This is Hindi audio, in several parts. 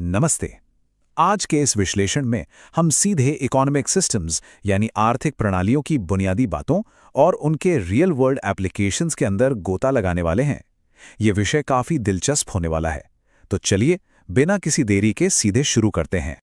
नमस्ते। आज के इस विश्लेषण में हम सीधे इकोनॉमिक सिस्टम्स यानी आर्थिक प्रणालियों की बुनियादी बातों और उनके रियल वर्ल्ड एप्लीकेशंस के अंदर गोता लगाने वाले हैं। ये विषय काफी दिलचस्प होने वाला है, तो चलिए बिना किसी देरी के सीधे शुरू करते हैं।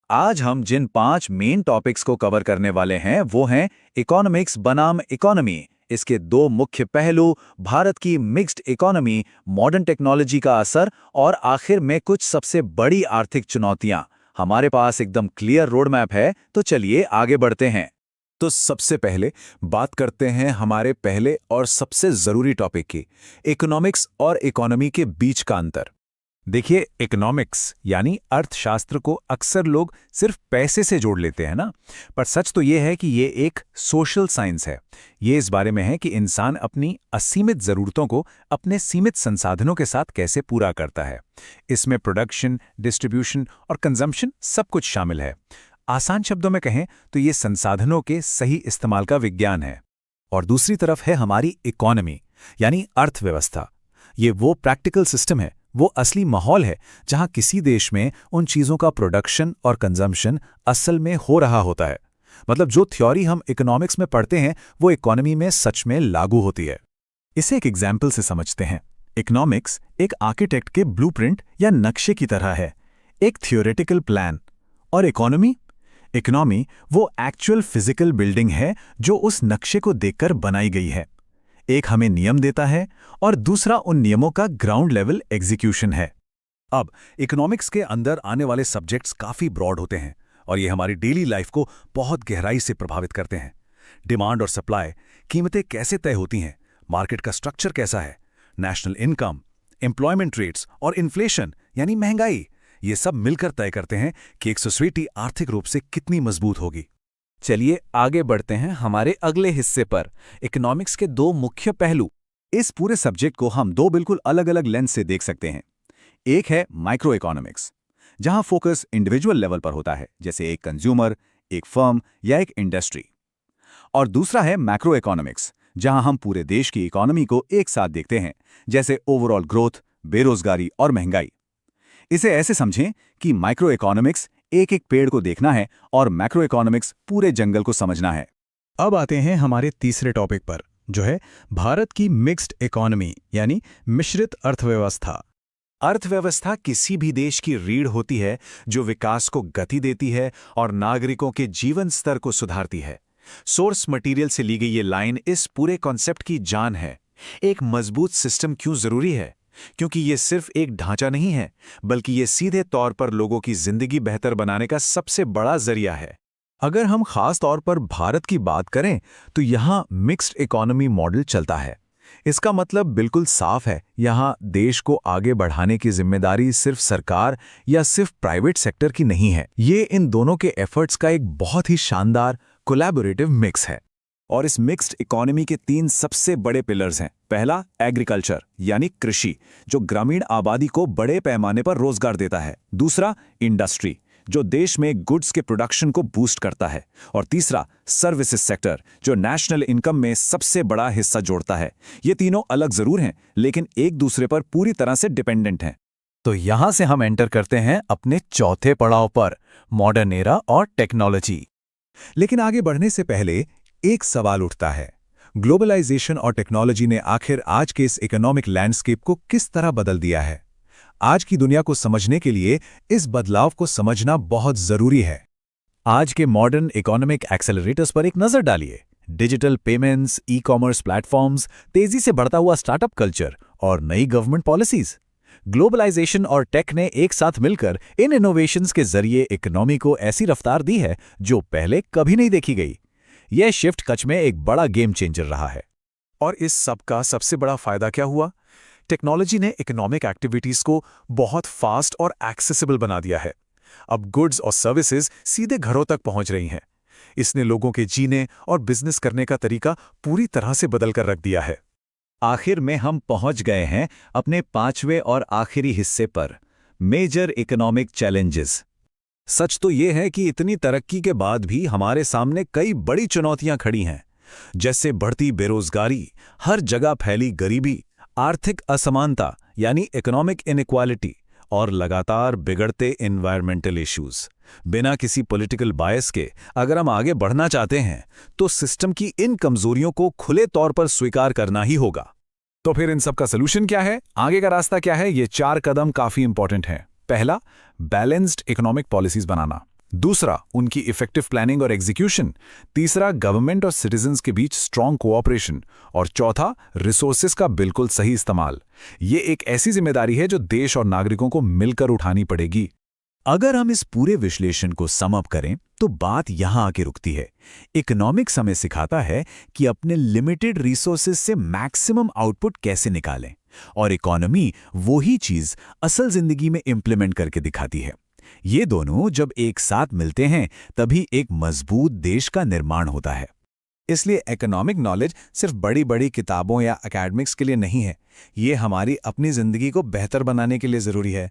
आज हम जिन 5 मेन टॉपिक्स को कवर करने वाले हैं वो हैं इकोनॉमिक्स बनाम इकोनॉमी, इसके 2 मुख्य पहलू, भारत की मिक्स्ड इकोनॉमी, मॉडर्न टेक्नोलॉजी का असर और आखिर में कुछ सबसे बड़ी आर्थिक चुनौतियां। हमारे पास एकदम क्लियर रोड मैप है, तो चलिए आगे बढ़ते हैं। तो सबसे पहले बात करते हैं हमारे पहले और सबसे जरूरी टॉपिक की, इकोनॉमिक्स और इकोनॉमी के बीच का अंतर। देखिए, इकोनॉमिक्स यानी अर्थशास्त्र को अक्सर लोग सिर्फ पैसे से जोड़ लेते हैं ना, पर सच तो ये है कि ये एक सोशल साइंस है। ये इस बारे में है कि इंसान अपनी असीमित ज़रूरतों को अपने सीमित संसाधनों के साथ कैसे पूरा करता है। इसमें प्रोडक्शन, डिस्ट्रीब्यूशन और कंजम्पशन सब कुछ शामिल है। आसान शब्दों में कहें तो ये संसाधनों के सही इस्तेमाल का विज्ञान है। और दूसरी तरफ है हमारी इकोनॉमी यानी अर्थव्यवस्था। ये वो प्रैक्टिकल सिस्टम है, वो असली माहौल है जहां किसी देश में उन चीजों का प्रोडक्शन और कंजम्पशन असल में हो रहा होता है। मतलब जो थ्योरी हम इकोनॉमिक्स में पढ़ते हैं वो इकोनॉमी में सच में लागू होती है। इसे एक एग्जाम्पल से समझते हैं। इकोनॉमिक्स एक आर्किटेक्ट के ब्लूप्रिंट या नक्शे की तरह है, एक थियोरेटिकल प्लान। और इकोनॉमी वो एक्चुअल फिजिकल बिल्डिंग है जो उस नक्शे को देखकर बनाई गई है। एक हमें नियम देता है और दूसरा उन नियमों का ग्राउंड लेवल एग्जीक्यूशन है। अब इकोनॉमिक्स के अंदर आने वाले सब्जेक्ट्स काफी ब्रॉड होते हैं और ये हमारी डेली लाइफ को बहुत गहराई से प्रभावित करते हैं। डिमांड और सप्लाई, कीमतें कैसे तय होती हैं, मार्केट का स्ट्रक्चर कैसा है, नेशनल इनकम, एम्प्लॉयमेंट रेट्स और इन्फ्लेशन यानी महंगाई, ये सब मिलकर तय करते हैं कि एक सोसाइटी आर्थिक रूप से कितनी मजबूत होगी। चलिए आगे बढ़ते हैं हमारे अगले हिस्से पर, इकोनॉमिक्स के 2 मुख्य पहलू। इस पूरे सब्जेक्ट को हम 2 बिल्कुल अलग अलग लेंस से देख सकते हैं। एक है माइक्रो इकोनॉमिक्स, जहां फोकस इंडिविजुअल लेवल पर होता है, जैसे एक कंज्यूमर, एक फर्म या एक इंडस्ट्री। और दूसरा है मैक्रो इकोनॉमिक्स, जहां हम पूरे देश की इकोनॉमी को एक साथ देखते हैं, जैसे ओवरऑल ग्रोथ, बेरोजगारी और महंगाई। इसे ऐसे समझें कि माइक्रो इकोनॉमिक्स एक एक पेड़ को देखना है और मैक्रो इकोनॉमिक्स पूरे जंगल को समझना है। अब आते हैं हमारे तीसरे टॉपिक पर, जो है भारत की मिक्स्ड इकोनॉमी यानी मिश्रित अर्थव्यवस्था। अर्थव्यवस्था किसी भी देश की रीढ़ होती है जो विकास को गति देती है और नागरिकों के जीवन स्तर को सुधारती है। सोर्स मटेरियल से ली गई ये लाइन इस पूरे कॉन्सेप्ट की जान है। एक मजबूत सिस्टम क्यों जरूरी है? क्योंकि ये सिर्फ एक ढांचा नहीं है, बल्कि ये सीधे तौर पर लोगों की जिंदगी बेहतर बनाने का सबसे बड़ा जरिया है। अगर हम खास तौर पर भारत की बात करें तो यहाँ मिक्स्ड इकोनॉमी मॉडल चलता है। इसका मतलब बिल्कुल साफ है, यहाँ देश को आगे बढ़ाने की जिम्मेदारी सिर्फ सरकार या सिर्फ प्राइवेट सेक्टर की नहीं है। ये इन दोनों के एफर्ट्स का एक बहुत ही शानदार कोलैबोरेटिव मिक्स है। और इस मिक्स्ड इकोनॉमी के 3 सबसे बड़े पिलर्स हैं। पहला, एग्रीकल्चर यानी कृषि, जो ग्रामीण आबादी को बड़े पैमाने पर रोजगार देता है। दूसरा, इंडस्ट्री, जो देश में गुड्स के प्रोडक्शन को बूस्ट करता है। और तीसरा, सर्विसेज सेक्टर, जो नेशनल इनकम में सबसे बड़ा हिस्सा जोड़ता है। ये तीनों अलग जरूर हैं, लेकिन एक दूसरे पर पूरी तरह से डिपेंडेंट हैं। तो यहां से हम एंटर करते हैं अपने चौथे पड़ाव पर, मॉडर्न एरा और टेक्नोलॉजी। लेकिन आगे बढ़ने से पहले एक सवाल उठता है, ग्लोबलाइजेशन और टेक्नोलॉजी ने आखिर आज के इस इकोनॉमिक लैंडस्केप को किस तरह बदल दिया है? आज की दुनिया को समझने के लिए इस बदलाव को समझना बहुत जरूरी है। आज के मॉडर्न इकोनॉमिक एक्सेलरेटर्स पर एक नजर डालिए। डिजिटल पेमेंट्स, ई-कॉमर्स प्लेटफॉर्म्स, तेजी से बढ़ता हुआ स्टार्टअप कल्चर और नई गवर्नमेंट पॉलिसीज। ग्लोबलाइजेशन और टेक ने एक साथ मिलकर इन इनोवेशंस के जरिए इकोनॉमी को ऐसी रफ्तार दी है जो पहले कभी नहीं देखी गई। यह शिफ्ट सच में एक बड़ा गेम चेंजर रहा है। और इस सब का सबसे बड़ा फायदा क्या हुआ? टेक्नोलॉजी ने इकोनॉमिक एक्टिविटीज को बहुत फास्ट और एक्सेसिबल बना दिया है। अब गुड्स और सर्विसेज सीधे घरों तक पहुंच रही हैं। इसने लोगों के जीने और बिजनेस करने का तरीका पूरी तरह से बदल कर रख दिया है। आखिर में हम पहुंच गए हैं अपने 5वें और आखिरी हिस्से पर, मेजर इकोनॉमिक चैलेंजेस। सच तो यह है कि इतनी तरक्की के बाद भी हमारे सामने कई बड़ी चुनौतियां खड़ी हैं, जैसे बढ़ती बेरोजगारी, हर जगह फैली गरीबी, आर्थिक असमानता यानी इकोनॉमिक इनइक्वालिटी और लगातार बिगड़ते एनवायरमेंटल इश्यूज। बिना किसी पॉलिटिकल बायस के अगर हम आगे बढ़ना चाहते हैं तो सिस्टम की इन कमजोरियों को खुले तौर पर स्वीकार करना ही होगा। तो फिर इन सब का सलूशन क्या है, आगे का रास्ता क्या है? ये 4 कदम काफी इंपॉर्टेंट हैं। पहला, बैलेंस्ड इकोनॉमिक पॉलिसीज बनाना। दूसरा, उनकी इफेक्टिव प्लानिंग और एग्जीक्यूशन। तीसरा, गवर्नमेंट और सिटीजन्स के बीच स्ट्रांग कोऑपरेशन। और चौथा, रिसोर्सेज का बिल्कुल सही इस्तेमाल। ये एक ऐसी जिम्मेदारी है जो देश और नागरिकों को मिलकर उठानी पड़ेगी। अगर हम इस पूरे विश्लेषण को सम अप करें तो बात यहां आके रुकती है। इकोनॉमिक्स हमें सिखाता है कि अपने लिमिटेड रिसोर्सेज से मैक्सिमम आउटपुट कैसे निकालें, और इकोनॉमी वही चीज असल जिंदगी में इंप्लीमेंट करके दिखाती है। ये दोनों जब एक साथ मिलते हैं तभी एक मजबूत देश का निर्माण होता है। इसलिए इकोनॉमिक नॉलेज सिर्फ बड़ी बड़ी किताबों या एकेडमिक्स के लिए नहीं है, ये हमारी अपनी जिंदगी को बेहतर बनाने के लिए जरूरी है।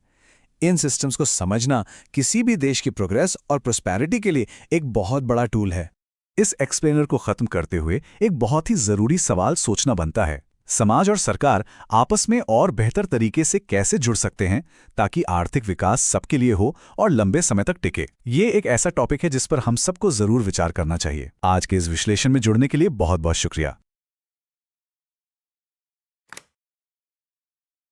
इन सिस्टम्स को समझना किसी भी देश की प्रोग्रेस और प्रोस्पेरिटी के लिए एक बहुत बड़ा टूल है। इस एक्सप्लेनर को खत्म करते हुए एक बहुत ही जरूरी सवाल सोचना बनता है, समाज और सरकार आपस में और बेहतर तरीके से कैसे जुड़ सकते हैं ताकि आर्थिक विकास सबके लिए हो और लंबे समय तक टिके। ये एक ऐसा टॉपिक है जिस पर हम सबको जरूर विचार करना चाहिए। आज के इस विश्लेषण में जुड़ने के लिए बहुत बहुत शुक्रिया।